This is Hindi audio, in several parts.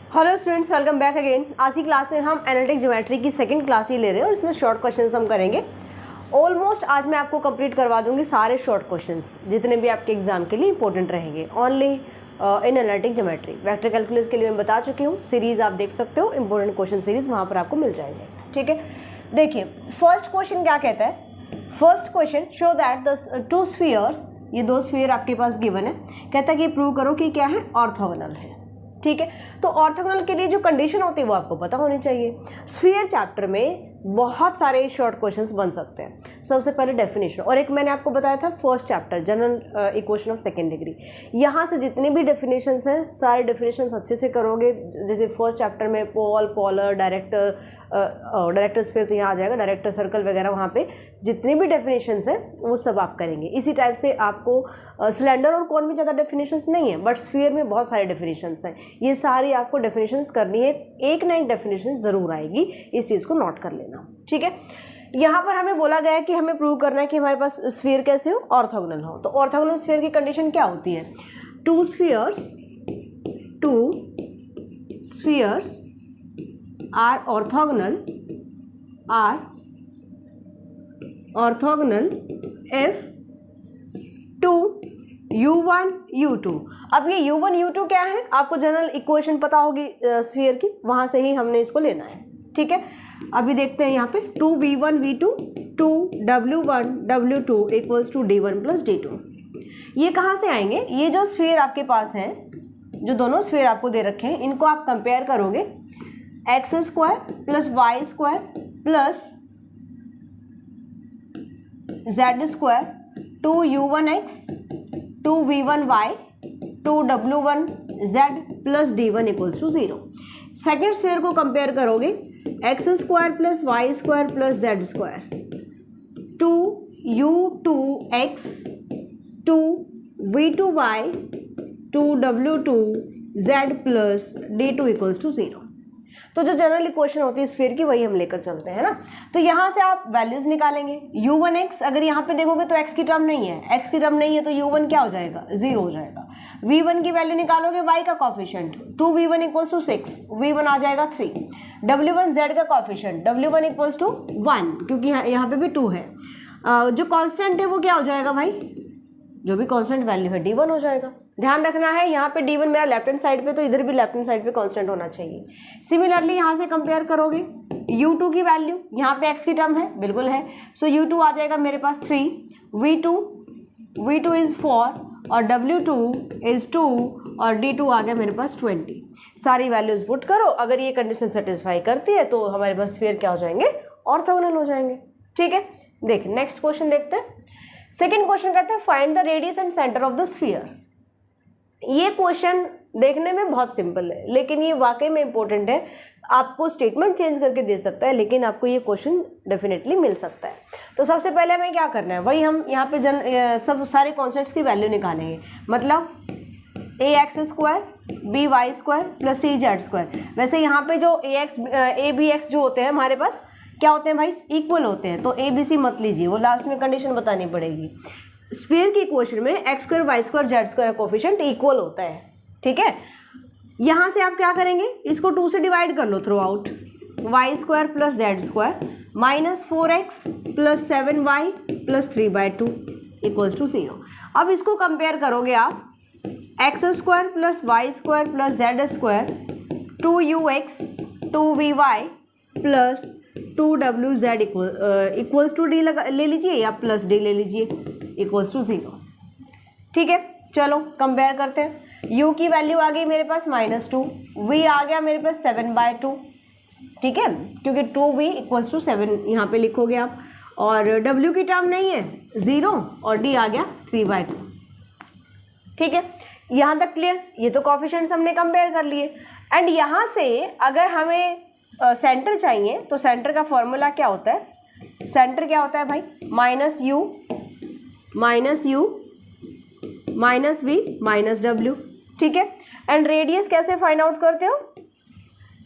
Hello students, welcome back again. आज की क्लास में हम एनालिटिक ज्योमेट्री की सेकंड क्लास ही ले रहे हैं और इसमें शॉर्ट क्वेश्चंस हम करेंगे। ऑलमोस्ट आज मैं आपको कंप्लीट करवा दूंगी सारे शॉर्ट क्वेश्चंस जितने भी आपके एग्जाम के लिए इंपॉर्टेंट रहेंगे only in analytic geometry. Vector calculus के लिए मैं बता चुकी हूँ, सीरीज आप देख सकते हो, इंपॉर्टेंट क्वेश्चन सीरीज वहाँ पर आपको मिल जाएंगे। ठीक है, देखिए फर्स्ट क्वेश्चन क्या कहता है। First question, show that the two spheres, ये दो स्फीयर आपके पास गिवन है, कहता है कि प्रूव करो कि क्या है, ऑर्थोगोनल है। ठीक है, तो ऑर्थोगोनल के लिए जो कंडीशन होती है वो आपको पता होनी चाहिए। स्फीयर चैप्टर में बहुत सारे शॉर्ट क्वेश्चंस बन सकते हैं। सबसे पहले डेफिनेशन, और एक मैंने आपको बताया था first chapter general equation of second degree. यहाँ से जितनी भी डेफिनेशंस हैं सारे डेफिनेशंस अच्छे से करोगे। जैसे फर्स्ट चैप्टर में पोल, पोलर, डायरेक्टर स्फीयर तो यहाँ आ जाएगा, डायरेक्टर सर्कल वगैरह, वहाँ पे जितनी भी डेफिनेशंस हैं वो सब आप करेंगे। इसी टाइप से आपको सिलेंडर और कोन में ज़्यादा डेफिनेशंस नहीं है, बट स्फीयर में बहुत सारे डेफिनेशंस हैं। ये सारी आपको डेफिनेशंस करनी है, एक ना एक डेफिनेशन ज़रूर आएगी, इस चीज़ को नोट कर लेना। ठीक है, यहाँ पर हमें बोला गया है कि हमें प्रूव करना है कि हमारे पास स्फीयर कैसे हो, ऑर्थोगोनल हो। तो ऑर्थोगोनल स्फीयर की कंडीशन क्या होती है, two spheres are orthogonal if two u1 u2। अब ये u1 u2 क्या है, आपको जनरल इक्वेशन पता होगी स्फीयर की, वहां से ही हमने इसको लेना है। ठीक है, अभी देखते हैं यहाँ पे 2v1 v2 2w1 w2 equals to d1 plus d2। ये कहाँ से आएंगे, ये जो स्फीयर आपके पास हैं, जो दोनों स्फीयर आपको दे रखे हैं, इनको आप कंपेयर करोगे, x square plus y square plus z square 2u1x 2v1y 2w1z plus d1 equals to 0। Second sphere को कंपेयर करोगे, x square plus y square plus z square 2u2x 2v2y 2w2z plus d2 equals to 0। तो जो जनरल इक्वेशन होती है स्फीयर की वही हम लेकर चलते हैं ना। तो यहाँ से आप वैल्यूज निकालेंगे। u1x, अगर यहाँ पे देखोगे तो x की टर्म नहीं है, x की टर्म नहीं है तो u1 क्या हो जाएगा, 0 हो जाएगा। v1 की वैल्यू निकालोगे, y का coefficient 2v1 equals to 6, v1 आ जाएगा 3। w1z का कॉफिशिएंट w1 इक्वल्स टू 1, क्योंकि यहाँ पे भी 2 है। जो कॉन्स्टेंट है वो क्या हो जाएगा भाई, जो भी कांस्टेंट वैल्यू है d1 हो जाएगा। ध्यान रखना है यहाँ पे d1 मेरा लेफ्ट हैंड साइड पे, तो इधर भी लेफ्ट हैंड साइड पे कांस्टेंट होना चाहिए। सिमिलरली यहाँ से कंपेयर करोगे, u2 की वैल्यू, यहाँ पे x की टर्म है, बिल्कुल है, सो u2 आ जाएगा मेरे पास 3, v2 इज 4 और w2 इज 2 और d2 आ गया मेरे पास 20। सारी वैल्यूज पुट करो, अगर ये कंडीशन सेटिस्फाई करती है तो हमारे पास स्फीयर क्या हो जाएंगे, ऑर्थोगोनल हो जाएंगे। ठीक है, देख नेक्स्ट क्वेश्चन देखते हैं। सेकेंड क्वेश्चन कहते हैं find the radius and centre of the sphere. ये क्वेश्चन देखने में बहुत सिंपल है, लेकिन ये वाकई में इंपॉर्टेंट है। आपको स्टेटमेंट चेंज करके दे सकता है, लेकिन आपको ये क्वेश्चन डेफिनेटली मिल सकता है। तो सबसे पहले हमें क्या करना है, वही हम यहाँ पे सब सारे कॉन्स्टेंट्स की वैल्यू निकालेंगे। मतलब ax square b y square plus c z square. वैसे यहाँ पे जो ए बी एक्स जो होते हैं हमारे पास क्या होते हैं भाई, इक्वल होते हैं, तो ए बी सी मत लीजिए, वो लास्ट में कंडीशन बतानी पड़ेगी। स्फीयर की इक्वेशन में x square y square z square coefficient equal होता है। ठीक है, यहाँ से आप क्या करेंगे, इसको 2 से डिवाइड कर लो throughout, y square plus z square minus 4x plus 7y plus 3/2 equals to 0। अब इसको कंपेयर करोगे आप, x square plus y square plus z square 2ux 2vy plus 2wz equals to d ले लीजिए या प्लस डी ले लीजिए इक्वल्स टू 0। ठीक है, चलो कंपेयर करते हैं। u की वैल्यू आ गई मेरे पास -2, v आ गया मेरे पास 7/2। ठीक है, क्योंकि 2v इक्वल्स टू 7 यहाँ पे लिखोगे आप, और w की टर्म नहीं है 0 और d आ गया 3/2। ठीक है, यहाँ तक क्लियर। ये तो कोफिशिएंट्स हमने कंपेयर कर लिए। एंड यहाँ से अगर हमें सेंटर चाहिए तो सेंटर का फॉर्मूला क्या होता है, सेंटर क्या होता है भाई, -u minus v minus w। ठीक है, एंड रेडियस कैसे फाइंड आउट करते हो,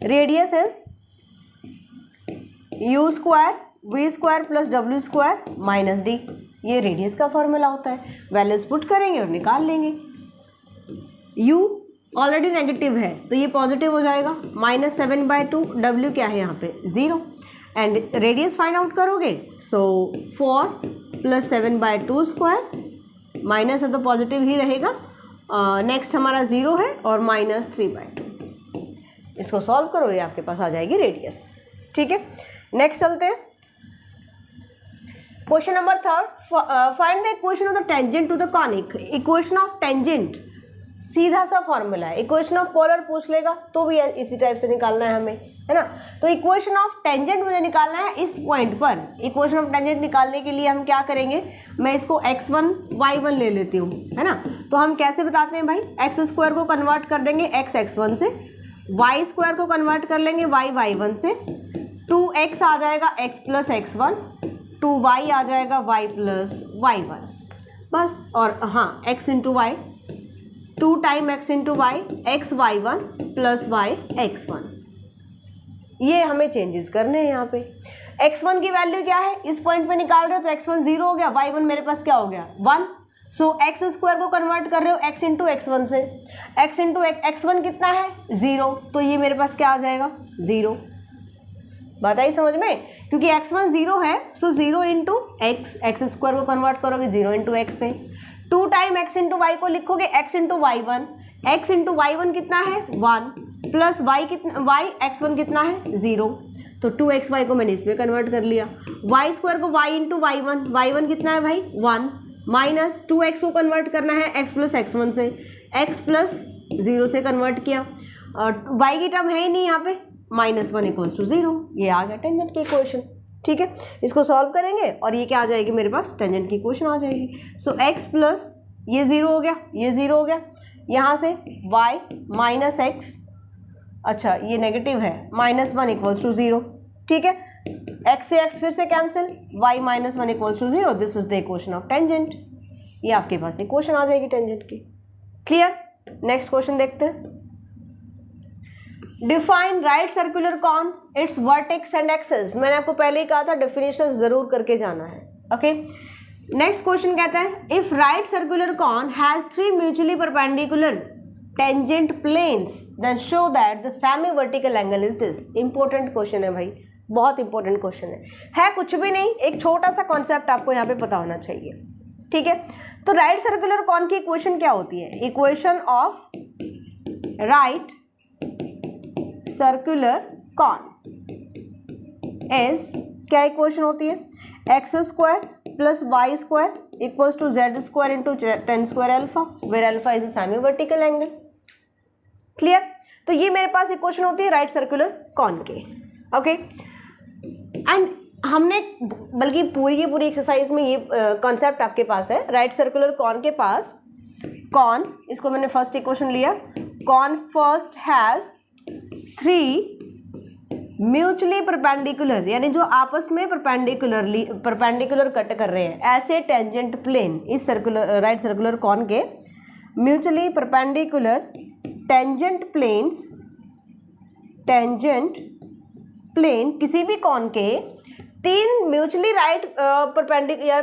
radius is u square v square plus w square minus d। ये रेडियस का फॉर्मूला होता है। वैल्यूज पुट करेंगे और निकाल लेंगे। u ऑलरेडी नेगेटिव है तो ये पॉजिटिव हो जाएगा, -7/2, डब्ल्यू क्या है यहाँ पे 0, एंड रेडियस फाइंड आउट करोगे, सो 4 + 7/2 स्क्वायर, माइनस है तो पॉजिटिव ही रहेगा, नेक्स्ट हमारा 0 है और -3/2, इसको सॉल्व करो, ये आपके पास आ जाएगी रेडियस। ठीक है, नेक्स्ट चलते हैं। Question number 3, find the equation of the tangent to the conic. Equation of tangent सीधा सा फॉर्मूला है, इक्वेशन ऑफ पोलर पूछ लेगा तो भी इसी टाइप से निकालना है हमें, है ना। तो इक्वेशन ऑफ टेंजेंट मुझे निकालना है इस पॉइंट पर। इक्वेशन ऑफ टेंजेंट निकालने के लिए हम क्या करेंगे, मैं इसको x1 y1 ले लेती हूँ, है ना। तो हम कैसे बताते हैं भाई, x² को कन्वर्ट कर देंगे x1 से, y² को कन्वर्ट कर लेंगे y1 से, 2x आ जाएगा x + x1, 2y आ जाएगा y + y1, बस। और हाँ, x × y, 2 time x × y, x y1 + y x1, ये हमें चेंजेस करने हैं यहाँ पे। x1 की वैल्यू क्या है, इस पॉइंट पे निकाल रहे हो तो x1 0 हो गया, y1 मेरे पास क्या हो गया 1, सो x² को कन्वर्ट कर रहे हो x × x1 से, x × x1 कितना है 0, तो ये मेरे पास क्या आ जाएगा 0। बात आई समझ में, क्योंकि x1 0 है, सो 0 × x, x² को कन्वर्ट करोगे 0 × x से, 2 टाइम x × y को लिखोगे x × y1, x × y1 कितना है 1, प्लस y कितना, y x1 कितना है 0, तो 2xy को मैंने इसमें कन्वर्ट कर लिया, y² को y × y1, y1 कितना है भाई 1, माइनस 2x को कन्वर्ट करना है x + x1 से, x + 0 से कन्वर्ट किया, और y की टर्म है ही नहीं यहाँ पे, -1 = 0, ये आ गया टेंजेंट की इक्वेशन। ठीक है, इसको सॉल्व करेंगे और ये क्या आ जाएगी मेरे पास, टेंजेंट की इक्वेशन आ जाएगी। सो x प्लस ये 0 हो गया, ये 0 हो गया, यहाँ से y - x, अच्छा ये नेगेटिव है, -1 = 0। ठीक है, x से x फिर से cancel, y - 1 = 0, this is the equation of tangent. ये आपके पास इक्वेशन आ जाएगी टेंजेंट की। क्लियर, नेक्स्ट क्वेश्चन देखते हैं। Define right circular cone, its vertex and axis. मैंने आपको पहले ही कहा था डेफिनेशन जरूर करके जाना है। ओके, नेक्स्ट क्वेश्चन कहता है if right circular cone has 3 mutually perpendicular tangent planes then show that the semi vertical angle is this. Important question है भाई, बहुत इंपॉर्टेंट क्वेश्चन है कुछ भी नहीं, एक छोटा सा कॉन्सेप्ट आपको यहाँ पे पता होना चाहिए। ठीक है, तो राइट सर्कुलर कॉन की इक्वेशन क्या होती है, equation of right circular cone is, क्या इक्वेशन होती है, x² + y² = z² × tan² alpha, where alpha is semi vertical angle. Clear, तो ये मेरे पास इक्वेशन होती है राइट सर्कुलर कॉन के। ओके, एंड हमने बल्कि पूरी की पूरी एक्सरसाइज में ये कॉन्सेप्ट आपके पास है, राइट सर्कुलर कॉन के पास कॉन, इसको मैंने फर्स्ट इक्वेशन लिया, cone first has 3 mutually perpendicular, यानी जो आपस में परपेंडिकुलर कट कर रहे हैं, ऐसे टेंजेंट प्लेन इस सर्कुलर राइट सर्कुलर कॉन के म्यूचुअली परपेंडिकुलर टेंजेंट प्लेन किसी भी कॉन के 3 mutually right perpendicular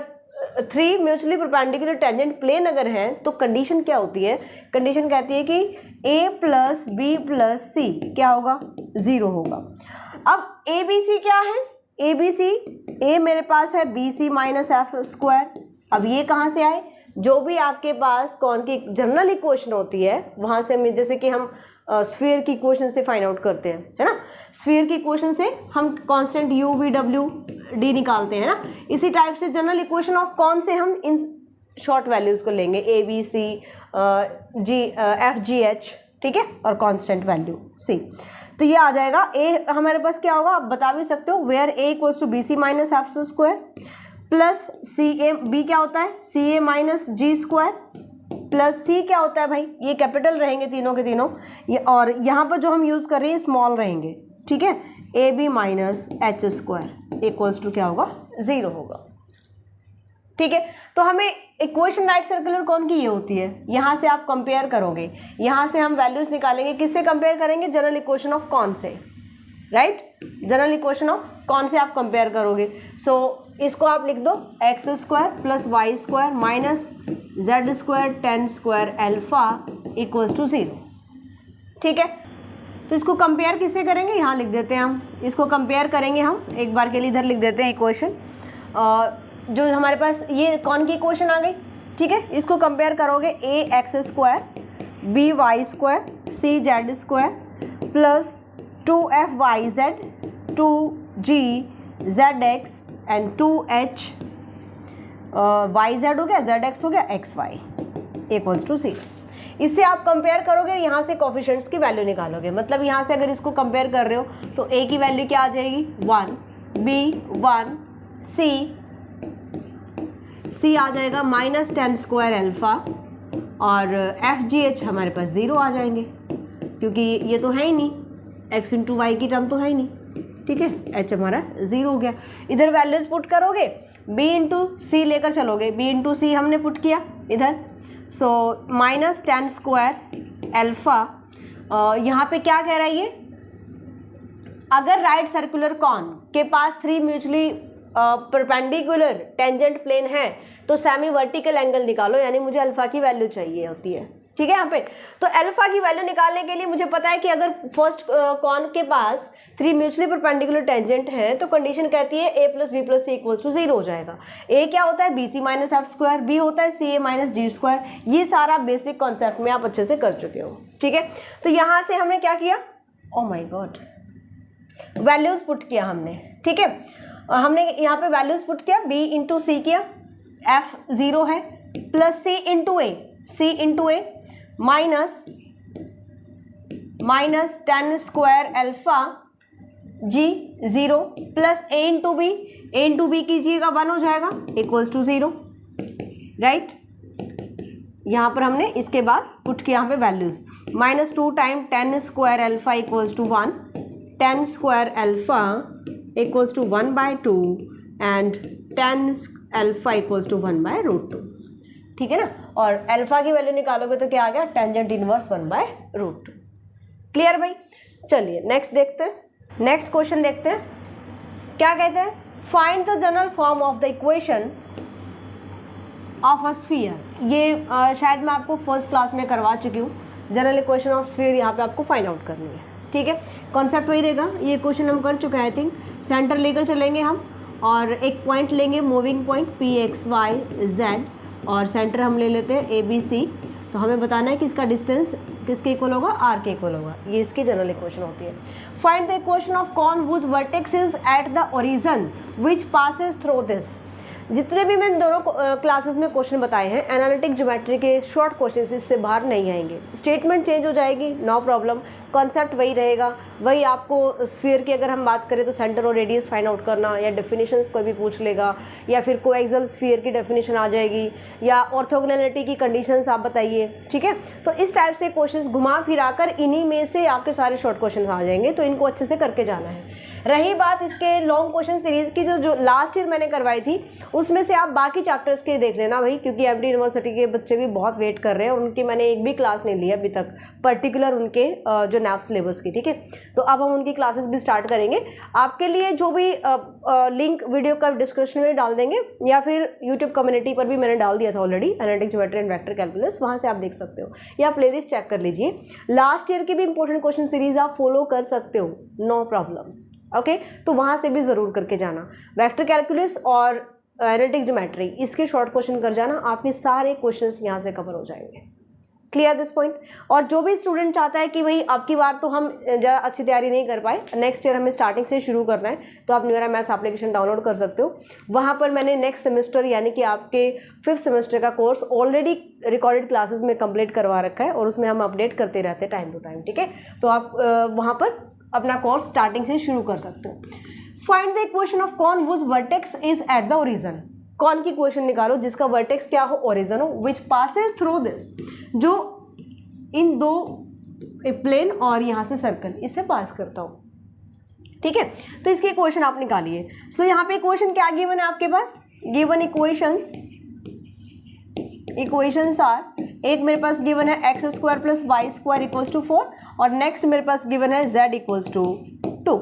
3 mutually perpendicular tangent plane अगर हैं तो कंडीशन क्या होती है, कंडीशन कहती है कि a + b + c क्या होगा 0 होगा। अब a b c क्या है, a b c, a मेरे पास है bc - f², अब ये कहाँ से आए, जो भी आपके पास कौन की जनरल इक्वेशन होती है वहाँ से हम, जैसे कि हम स्फीयर की इक्वेशन से फाइंड आउट करते हैं, है ना, स्फीयर की इक्वेशन से हम constant u v w d निकालते हैं ना, इसी टाइप से जनरल इक्वेशन ऑफ कौन से हम इन शॉर्ट वैल्यूज़ को लेंगे, a b c g f g h, ठीक है, और कांस्टेंट वैल्यू c, तो ये आ जाएगा a हमारे पास क्या होगा, आप बता भी सकते हो, where a = bc - f² plus ca, b क्या होता है ca - g² प्लस c क्या होता है भाई, ये कैपिटल रहेंगे तीनों के तीनों, ये और यहाँ पर जो हम यूज़ कर रहे हैं स्मॉल रहेंगे। ठीक है, ab - h² = क्या होगा 0 होगा। ठीक है, तो हमें इक्वेशन राइट सर्कुलर कॉन की ये होती है, यहाँ से आप कंपेयर करोगे, यहाँ से हम वैल्यूज निकालेंगे, किससे कंपेयर करेंगे, जनरल इक्वेशन ऑफ कॉन से, right, general equation of cone से आप कंपेयर करोगे। सो इसको आप लिख दो x² + y² - z² tan² alpha = 0। ठीक है, तो इसको कंपेयर किससे करेंगे, यहाँ लिख देते हैं हम, इसको कंपेयर करेंगे हम एक बार के लिए, इधर लिख देते हैं इक्वेशन। जो हमारे पास ये कौन की इक्वेशन आ गई, ठीक है, इसको कंपेयर करोगे a x square b y square c z square plus 2f(y)z 2g(z)x and 2h yz हो गया, zx हो गया, xy इक्वल्स टू 0। इससे आप कंपेयर करोगे, यहाँ से कोफिशिएंट्स की वैल्यू निकालोगे। मतलब यहाँ से अगर इसको कंपेयर कर रहे हो तो a की वैल्यू क्या आ जाएगी 1, b 1, c आ जाएगा -10² अल्फ़ा और f(g)h हमारे पास 0 आ जाएंगे, क्योंकि ये तो है ही नहीं, x इंटू वाई की टर्म तो है ही नहीं, ठीक है, h हमारा 0 हो गया। इधर वैल्यूज पुट करोगे, b इंटू सी लेकर चलोगे, b इंटू सी हमने पुट किया इधर, सो -10² अल्फ़ा। यहाँ पे क्या कह रहा है ये, अगर राइट सर्कुलर कॉन के पास 3 म्यूचुअली परपेंडिकुलर टेंजेंट प्लेन है तो सेमी वर्टिकल एंगल निकालो, यानी मुझे अल्फा की वैल्यू चाहिए होती है, ठीक है। यहाँ पे तो अल्फा की वैल्यू निकालने के लिए मुझे पता है कि अगर फर्स्ट कॉन के पास 3 म्यूचुअली परपेंडिकुलर टेंजेंट है तो कंडीशन कहती है a + b + c = 0 हो जाएगा। a क्या होता है bc - f², b होता है ca - g²। ये सारा बेसिक कॉन्सेप्ट में आप अच्छे से कर चुके हो, ठीक है। तो यहाँ से हमने क्या किया, oh my God, values put किया हमने, ठीक है। हमने यहाँ पे वैल्यूज पुट किया, b इंटू सी किया, f 0 है, plus c into A -10² alpha g 0 plus a into B कीजिएगा 1 हो जाएगा इक्वल्स टू 0, राइट। यहाँ पर हमने इसके बाद पुट किया यहाँ पे values, -2 time 10² alpha equals to 1, 10² alpha equals to 1/2 and 10 alpha equals to 1/√2, ठीक है ना। और अल्फ़ा की वैल्यू निकालोगे तो क्या आ गया, टेंजेंट इनवर्स 1/√2। क्लियर भाई, चलिए नेक्स्ट देखते हैं, नेक्स्ट क्वेश्चन देखते हैं। क्या कहते हैं, find the general form of the equation of a sphere. ये शायद मैं आपको फर्स्ट क्लास में करवा चुकी हूँ। जनरल इक्वेशन ऑफ स्फीयर यहाँ पे आपको फाइंड आउट करनी है, ठीक है। कॉन्सेप्ट वही रहेगा, ये क्वेश्चन हम कर चुके हैं आई थिंक। सेंटर लेकर चलेंगे हम और एक पॉइंट लेंगे, मूविंग पॉइंट p(x,y,z) और सेंटर हम ले लेते हैं ABC। तो हमें बताना है कि इसका डिस्टेंस किसके इक्वल होगा, r के इक्वल होगा। ये इसकी जनरल इक्वेशन होती है। Find the equation of cone which vertex is at the origin which passes through this. जितने भी मैंने दोनों क्लासेस में क्वेश्चन बताए हैं, एनालिटिक ज्योमेट्री के शॉर्ट क्वेश्चन इससे बाहर नहीं आएंगे। स्टेटमेंट चेंज हो जाएगी, नो प्रॉब्लम, कॉन्सेप्ट वही रहेगा। वही आपको स्फीयर की अगर हम बात करें तो सेंटर और रेडियस फाइंड आउट करना, या डेफिनेशंस कोई भी पूछ लेगा, या फिर कोएक्सियल स्फीयर की डेफिनेशन आ जाएगी, या ऑर्थोगोनैलिटी की कंडीशंस आप बताइए, ठीक है। तो इस टाइप से क्वेश्चंस घुमा फिरा कर इन्हीं में से आपके सारे शॉर्ट क्वेश्चन आ जाएंगे, तो इनको अच्छे से करके जाना है। रही बात इसके लॉन्ग क्वेश्चन सीरीज की, जो लास्ट ईयर मैंने करवाई थी, उसमें से आप बाकी चैप्टर्स के देख लेना भाई, क्योंकि एमडी यूनिवर्सिटी के बच्चे भी बहुत वेट कर रहे हैं और उनकी मैंने एक भी क्लास नहीं ली अभी तक, पर्टिकुलर उनके जो नैप सिलेबस की, ठीक है। तो अब हम उनकी क्लासेस भी स्टार्ट करेंगे। आपके लिए जो भी लिंक वीडियो का डिस्क्रिप्शन में डाल देंगे, या फिर यूट्यूब कम्युनिटी पर भी मैंने डाल दिया था already, analytic geometry and vector calculus, वहाँ से आप देख सकते हो, या प्लेलिस्ट चेक कर लीजिए। लास्ट ईयर की भी इंपॉर्टेंट क्वेश्चन सीरीज आप फॉलो कर सकते हो, नो प्रॉब्लम, ओके। तो वहाँ से भी ज़रूर करके जाना, वेक्टर कैलकुलस और एनालिटिक ज्योमेट्री, इसके शॉर्ट क्वेश्चन कर जाना, आपके सारे क्वेश्चंस यहाँ से कवर हो जाएंगे। Clear this point. और जो भी स्टूडेंट चाहता है कि भाई अब की बार तो हम ज़्यादा अच्छी तैयारी नहीं कर पाए, नेक्स्ट ईयर हमें स्टार्टिंग से शुरू करना है, तो आप न्यूरा मैथ्स एप्लीकेशन डाउनलोड कर सकते हो। वहाँ पर मैंने नेक्स्ट सेमेस्टर यानी कि आपके 5th सेमेस्टर का कोर्स ऑलरेडी रिकॉर्डेड क्लासेस में कंप्लीट करवा रखा है, और उसमें हम अपडेट करते रहते हैं टाइम टू टाइम, ठीक है। तो आप वहाँ पर अपना कोर्स स्टार्टिंग से शुरू कर सकते हो। Find the equation of cone which vertex is at the origin. कौन की इक्वेशन निकालो जिसका वर्टेक्स क्या हो, ओरिजिन हो, विच पासेस थ्रू दिस, जो इन दो प्लेन और यहाँ से सर्कल इसे पास करता हो, ठीक है। तो इसकी इक्वेशन आप निकालिए। सो यहाँ पे इक्वेशन क्या गिवन है आपके पास, गिवन इक्वेशंस आर, एक मेरे पास गिवन है x² + y² = 4, और नेक्स्ट मेरे पास गिवन है z = 2,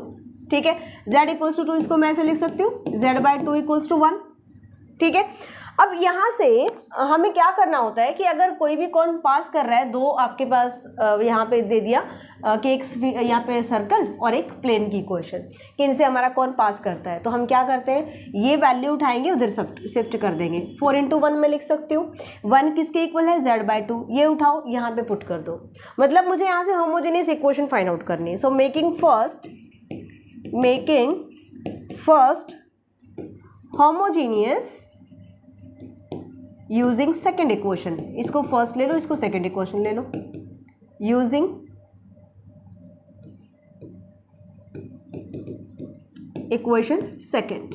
ठीक है। z = 2 इसको मैं ऐसे लिख सकती हूँ, z/2 = 1, ठीक है। अब यहाँ से हमें क्या करना होता है कि अगर कोई भी कौन पास कर रहा है, दो आपके पास यहाँ पे दे दिया कि एक यहाँ पे सर्कल और एक प्लेन की इक्वेशन कि इनसे हमारा कौन पास करता है, तो हम क्या करते हैं, ये वैल्यू उठाएंगे उधर शिफ्ट कर देंगे। 4 × 1 में लिख सकती हूँ। 1 किसके इक्वल है, z/2, ये उठाओ यहाँ पे पुट कर दो। मतलब मुझे यहाँ से होमोजेनियस इक्वेशन फाइंड आउट करनी है। So making first homogeneous using second equation. इसको फर्स्ट ले लो, इसको सेकेंड इक्वेशन ले लो। यूजिंग इक्वेशन सेकेंड,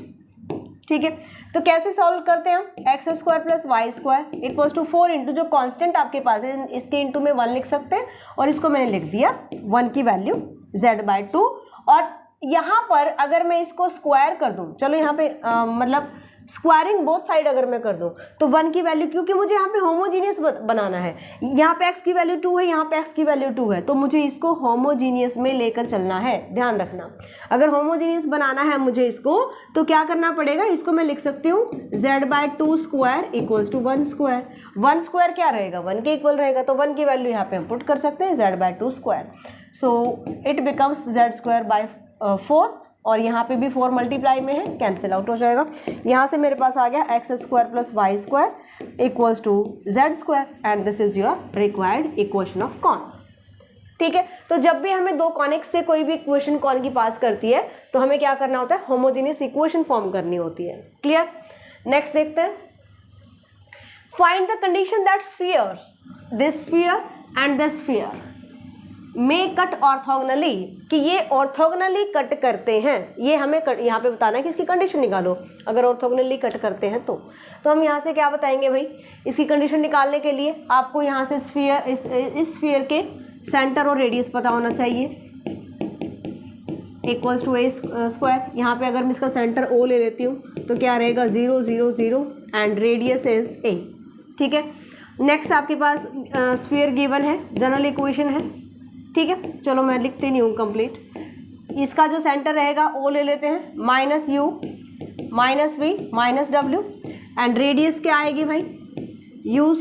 ठीक है। तो कैसे सॉल्व करते हैं हम, x² + y² equals to 4 into जो कांस्टेंट आपके पास है इसके इंटू में 1 लिख सकते हैं, और इसको मैंने लिख दिया 1 की वैल्यू z/2। और यहाँ पर अगर मैं इसको स्क्वायर कर दूँ, चलो यहाँ पे मतलब स्क्वायरिंग बोथ साइड अगर मैं कर दूं तो 1 की वैल्यू, क्योंकि मुझे यहाँ पे होमोजीनियस बनाना है, यहाँ पे x की वैल्यू 2 है, यहाँ पे x की वैल्यू 2 है, तो मुझे इसको होमोजीनियस में लेकर चलना है। ध्यान रखना, अगर होमोजीनियस बनाना है मुझे इसको, तो क्या करना पड़ेगा, इसको मैं लिख सकती हूँ z/2² इक्वल्स टू 1²। 1² क्या रहेगा, 1 के इक्वल रहेगा, तो 1 की वैल्यू यहाँ पे हम पुट कर सकते हैं z/2²। So it becomes z²/4, और यहाँ पे भी 4 मल्टीप्लाई में है, कैंसिल आउट हो जाएगा। यहाँ से मेरे पास आ गया x² + y² equals to z², and this is your required equation of cone. ठीक है, तो जब भी हमें दो कॉनिक्स से कोई भी इक्वेशन कॉन की पास करती है तो हमें क्या करना होता है, होमोजेनियस इक्वेशन फॉर्म करनी होती है। क्लियर। नेक्स्ट देखते हैं, find the condition that sphere, this sphere and this sphere में कट ऑर्थोगोनली, कि ये ऑर्थोगोनली कट करते हैं, ये हमें यहाँ पे बताना है कि इसकी कंडीशन निकालो। अगर ऑर्थोगोनली कट करते हैं तो हम यहाँ से क्या बताएंगे भाई, इसकी कंडीशन निकालने के लिए आपको यहाँ से स्फीयर, इस स्फीयर के सेंटर और रेडियस पता होना चाहिए, इक्वल्स टू a²। यहाँ पे अगर मैं इसका सेंटर O ले लेती हूँ तो क्या रहेगा, 0 0 0 एंड रेडियस इज a। ठीक है, नेक्स्ट आपके पास स्फीयर गिवन है, जनरल इक्वेशन है। ठीक है, चलो मैं लिखती नहीं हूँ कंप्लीट। इसका जो सेंटर रहेगा O ले लेते हैं, -u -v -w, and radius क्या आएगी भाई, u²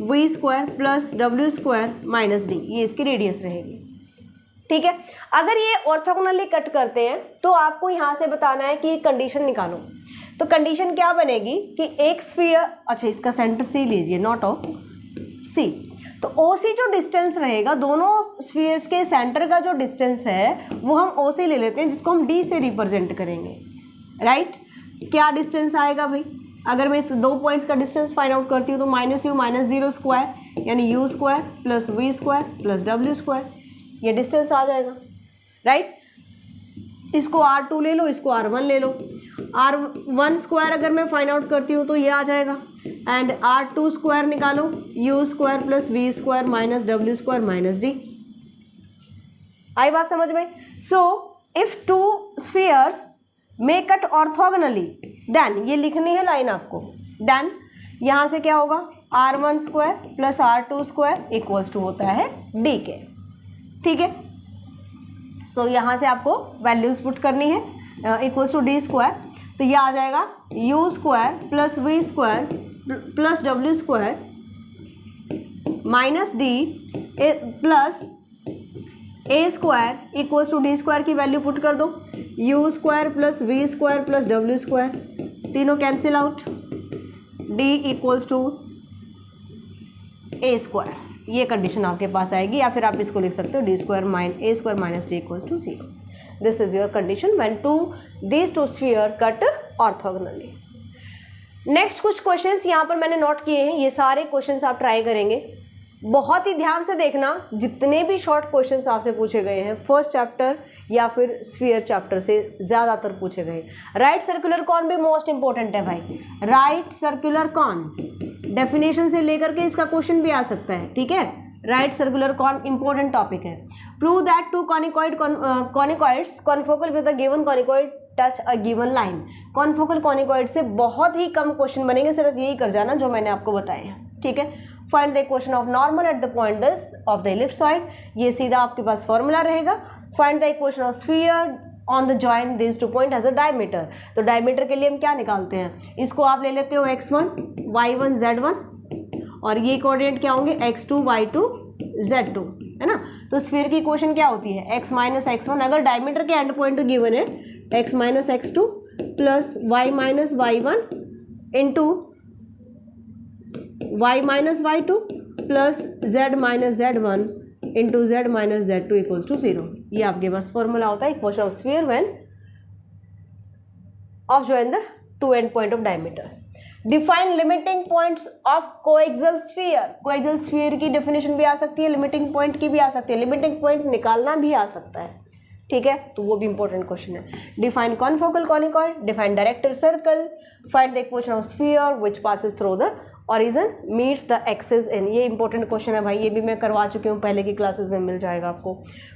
v² + w² - d, ये इसकी रेडियस रहेगी। ठीक है, अगर ये ऑर्थोगोनली कट करते हैं तो आपको यहाँ से बताना है कि कंडीशन निकालो। तो कंडीशन क्या बनेगी कि एक स्फीयर, अच्छा इसका सेंटर C लीजिए, नॉट O, C। तो OC जो डिस्टेंस रहेगा, दोनों स्फीयर्स के सेंटर का जो डिस्टेंस है वो हम OC ले लेते हैं, जिसको हम D से रिप्रेजेंट करेंगे। राइट, क्या डिस्टेंस आएगा भाई, अगर मैं इस दो पॉइंट्स का डिस्टेंस फाइंड आउट करती हूँ तो -u -0² यानी u² + v² + w², ये डिस्टेंस आ जाएगा। राइट, इसको R2 ले लो, इसको R1 ले लो। R1² अगर मैं फाइंड आउट करती हूँ तो ये आ जाएगा, एंड R2² निकालो, u² + v² - w² - d। आई बात समझ में। So if two spheres may cut orthogonally, then ये लिखनी है लाइन आपको, देन यहाँ से क्या होगा, R1² + R2² इक्वल्स टू होता है d के। ठीक है, सो यहाँ से आपको वैल्यूज पुट करनी है, इक्वल्स टू d², तो ये आ जाएगा u² + v² + w² - d plus a² equals to d² की वैल्यू पुट कर दो, u² + v² + w², तीनों cancel out, d equals to a²। ये कंडीशन आपके पास आएगी, या फिर आप इसको लिख सकते हो d² - a² - d equals to 0। This is your condition when these two sphere cut orthogonally. Next कुछ क्वेश्चंस यहाँ पर मैंने नोट किए हैं, ये सारे क्वेश्चंस आप ट्राई करेंगे। बहुत ही ध्यान से देखना, जितने भी शॉर्ट क्वेश्चंस आपसे पूछे गए हैं फर्स्ट चैप्टर या फिर स्फीयर चैप्टर से ज़्यादातर पूछे गए। राइट सर्कुलर कॉन भी मोस्ट इंपॉर्टेंट है भाई, राइट सर्कुलर कॉन डेफिनेशन से लेकर के इसका क्वेश्चन भी आ सकता है। ठीक है, right circular cone important topic है। Prove that two conicoids confocal with a given conicoid touch a given line. Confocal conicoid से बहुत ही कम क्वेश्चन बनेंगे, सिर्फ यही कर जाना जो मैंने आपको बताए हैं। ठीक है, find the equation of normal at the point this of the ellipsoid, ये सीधा आपके पास फॉर्मूला रहेगा। Find the equation of sphere on the join this two point has a diameter. तो डायमीटर के लिए हम क्या निकालते हैं, इसको आप ले लेते हो x1 y1 z1 और ये कोऑर्डिनेट क्या होंगे x2 y2 z2, है ना। तो स्फीयर की इक्वेशन क्या होती है x माइनस x1, अगर डायमीटर के एंड पॉइंट गिवन है x minus x2 plus y minus y1 into y minus y2 plus z minus z1 into z minus z2 equals to 0। ये आपके पास फॉर्मूला होता है equation of sphere when of join the two end point of diameter. Define limiting points of coaxial sphere. Coaxial sphere की डेफिनेशन भी आ सकती है, लिमिटिंग पॉइंट की भी आ सकती है, लिमिटिंग पॉइंट निकालना भी आ सकता है, ठीक है, तो वो भी इंपॉर्टेंट क्वेश्चन है। Define confocal conicoid, define director circle, find the equation of sphere which passes through the origin meets the axis इन। ये इंपॉर्टेंट क्वेश्चन है भाई, ये भी मैं करवा चुकी हूँ पहले की क्लासेस में, मिल जाएगा आपको।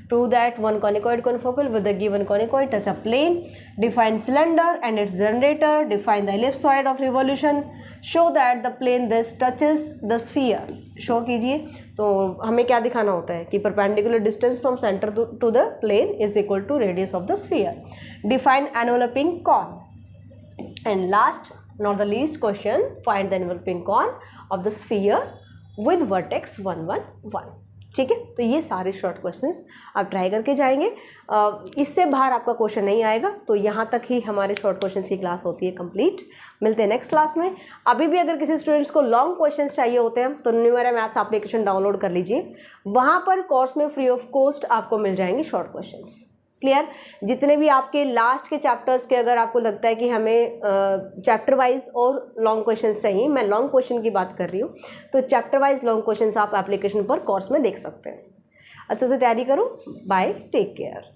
Prove that one conicoid confocal with the given conicoid touch a plane, define cylinder and its generator, define the ellipsoid of revolution, show that the plane this touches the sphere. Show कीजिए, तो हमें क्या दिखाना होता है कि perpendicular distance from centre to the plane is equal to radius of the sphere. Define enveloping cone and last not the least question, find the enveloping cone of the sphere with vertex 1 1 1। ठीक है, तो ये सारे शॉर्ट क्वेश्चंस आप ट्राई करके जाएंगे, इससे बाहर आपका क्वेश्चन नहीं आएगा। तो यहाँ तक ही हमारे शॉर्ट क्वेश्चन की क्लास होती है कंप्लीट। मिलते हैं नेक्स्ट क्लास में। अभी भी अगर किसी स्टूडेंट्स को लॉन्ग क्वेश्चंस चाहिए होते हैं तो न्यूमेरा मैथ्स एप्लीकेशन डाउनलोड कर लीजिए, वहाँ पर कोर्स में फ्री ऑफ कॉस्ट आपको मिल जाएंगे शॉर्ट क्वेश्चंस। क्लियर, जितने भी आपके लास्ट के चैप्टर्स के अगर आपको लगता है कि हमें चैप्टर वाइज और लॉन्ग क्वेश्चंस चाहिए, मैं लॉन्ग क्वेश्चन की बात कर रही हूँ, तो चैप्टर वाइज लॉन्ग क्वेश्चंस आप एप्लीकेशन पर कोर्स में देख सकते हैं। अच्छे से तैयारी करो। Bye, take care.